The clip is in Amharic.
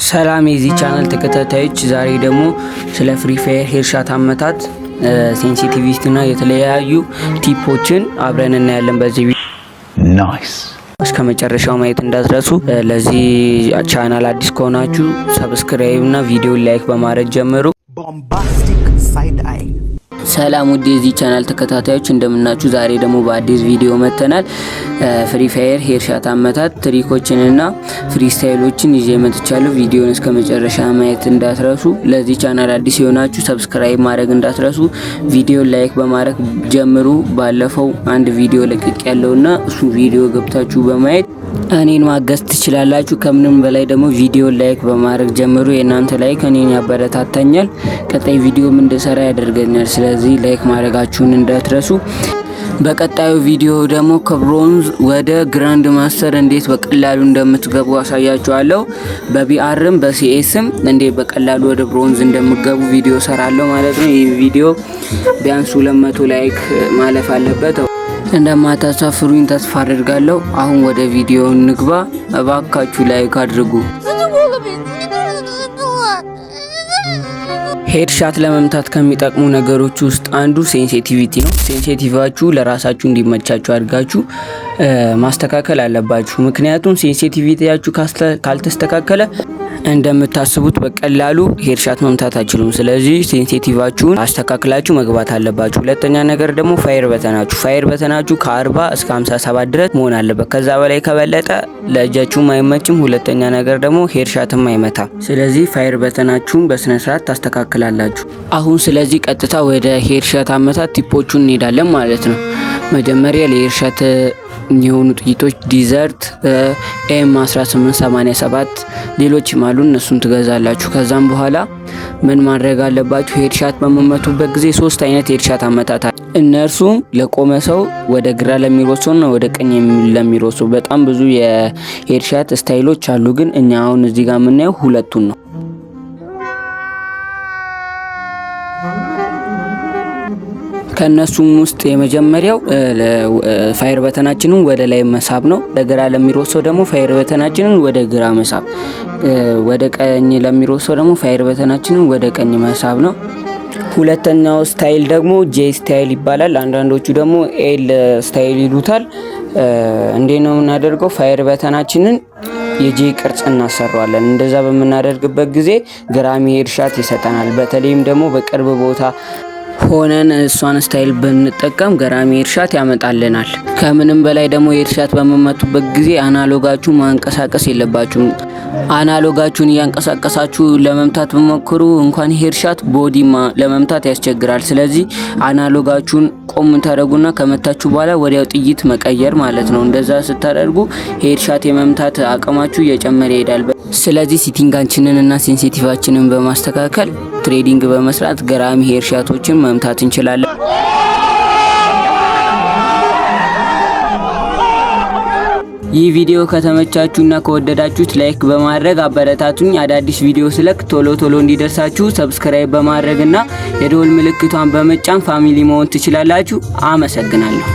ሰላም የዚህ ቻናል ተከታታዮች፣ ዛሬ ደግሞ ስለ ፍሪ ፋየር ሄድሻት አመታት ሴንሲቲቪቲ እና የተለያዩ ቲፖችን አብረን እናያለን በዚህ ቪዲዮ። ናይስ እስከ መጨረሻው ማየት እንዳትረሱ። ለዚህ ቻናል አዲስ ከሆናችሁ ሰብስክራይብ እና ቪዲዮ ላይክ በማድረግ ጀምሩ። ቦምባስቲክ ሳይድ አይ ሰላም ውድ የዚህ ቻናል ተከታታዮች እንደምናችሁ። ዛሬ ደግሞ በአዲስ ቪዲዮ መተናል። ፍሪ ፋየር ሄድሻት አመታት ትሪኮችንና ፍሪስታይሎችን ይዤ መጥቻለሁ። ቪዲዮን እስከ መጨረሻ ማየት እንዳትረሱ። ለዚህ ቻናል አዲስ የሆናችሁ ሰብስክራይብ ማድረግ እንዳትረሱ። ቪዲዮ ላይክ በማድረግ ጀምሩ። ባለፈው አንድ ቪዲዮ ለቅቅ ያለውና እሱ ቪዲዮ ገብታችሁ በማየት እኔን ማገዝ ትችላላችሁ። ከምንም በላይ ደግሞ ቪዲዮ ላይክ በማድረግ ጀምሩ። የእናንተ ላይክ እኔን ያበረታታኛል፣ ቀጣይ ቪዲዮም እንድሰራ ያደርገኛል። ስለዚህ ላይክ ማድረጋችሁን እንዳትረሱ። በቀጣዩ ቪዲዮ ደግሞ ከብሮንዝ ወደ ግራንድ ማስተር እንዴት በቀላሉ እንደምትገቡ አሳያችኋለሁ። በቢአርም በሲኤስም እንዴት በቀላሉ ወደ ብሮንዝ እንደምትገቡ ቪዲዮ ሰራለሁ ማለት ነው። ይህ ቪዲዮ ቢያንስ 200 ላይክ ማለፍ አለበት። እንደማታሳፍሩኝ ተስፋ አደርጋለሁ። አሁን ወደ ቪዲዮ እንግባ። እባካችሁ ላይክ አድርጉ። ሄድሻት ለመምታት ከሚጠቅሙ ነገሮች ውስጥ አንዱ ሴንሲቲቪቲ ነው። ሴንሲቲቫችሁ ለራሳችሁ እንዲመቻችሁ አድርጋችሁ ማስተካከል አለባችሁ። ምክንያቱም ሴንሲቲቪቲያችሁ ካልተስተካከለ እንደምታስቡት በቀላሉ ሄድሻት መምታት አትችሉም። ስለዚህ ሴንሲቲቫችሁን አስተካክላችሁ መግባት አለባችሁ። ሁለተኛ ነገር ደግሞ ፋየር በተናችሁ ከ40 እስከ 57 ድረስ መሆን አለበት። ከዛ በላይ ከበለጠ ለእጃችሁም አይመችም። ሁለተኛ ነገር ደግሞ ሄድሻትም አይመታም። ስለዚህ ፋየር በተናችሁን በስነ ስርዓት ታስተካክላላችሁ። አሁን ስለዚህ ቀጥታ ወደ ሄድሻት አመታት ቲፖቹን እንሄዳለን ማለት ነው። መጀመሪያ ለሄድሻት የሆኑ ጥይቶች ዲዘርት ኤም1887 ሌሎችም አሉ፣ እነሱን ትገዛላችሁ። ከዛም በኋላ ምን ማድረግ አለባችሁ? ሄድሻት በመመቱበት ጊዜ 3 አይነት ሄድሻት አመታት አለ። እነርሱም ለቆመ ሰው፣ ወደ ግራ ለሚሮጥ ሰው እና ወደ ቀኝ ለሚሮጥ ሰው። በጣም ብዙ የሄድሻት ስታይሎች አሉ፣ ግን እኛ አሁን እዚህ ጋር የምናየው ሁለቱን ነው። ከነሱም ውስጥ የመጀመሪያው ፋየር በተናችንን ወደ ላይ መሳብ ነው። ለግራ ለሚሮጥ ሰው ደግሞ ፋየር በተናችንን ወደ ግራ መሳብ፣ ወደ ቀኝ ለሚሮጥ ሰው ደግሞ ፋየር በተናችንን ወደ ቀኝ መሳብ ነው። ሁለተኛው ስታይል ደግሞ ጄ ስታይል ይባላል። አንዳንዶቹ ደግሞ ኤል ስታይል ይሉታል። እንዴት ነው የምናደርገው? ፋየር በተናችንን የጄ ቅርጽ እናሰራዋለን። እንደዛ በምናደርግበት ጊዜ ግራሚ ሄድሻት ይሰጠናል። በተለይም ደግሞ በቅርብ ቦታ ሆነን እሷን ስታይል ብንጠቀም ገራሚ ሄድሻት ያመጣልናል። ከምንም በላይ ደግሞ ሄድሻት በመመቱበት ጊዜ አናሎጋችሁ ማንቀሳቀስ የለባችሁም። አናሎጋችሁን እያንቀሳቀሳችሁ ለመምታት ብሞክሩ እንኳን ሄድሻት ቦዲማ ለመምታት ያስቸግራል። ስለዚህ አናሎጋችሁን ቆም ታደርጉና ከመታችሁ በኋላ ወዲያው ጥይት መቀየር ማለት ነው። እንደዛ ስታደርጉ ሄድሻት የመምታት አቅማችሁ እየጨመረ ይሄዳል። ስለዚህ ሲቲንጋችንን እና ሴንሲቲቫችንን በማስተካከል ትሬዲንግ በመስራት ገራሚ ሄድሻቶችን መምታት እንችላለን። ይህ ቪዲዮ ከተመቻችሁና ከወደዳችሁት ላይክ በማድረግ አበረታቱኝ። አዳዲስ ቪዲዮ ስለቅ ቶሎ እንዲደርሳችሁ ሰብስክራይብ በማድረግና የደወል ምልክቷን በመጫን ፋሚሊ መሆን ትችላላችሁ። አመሰግናለሁ።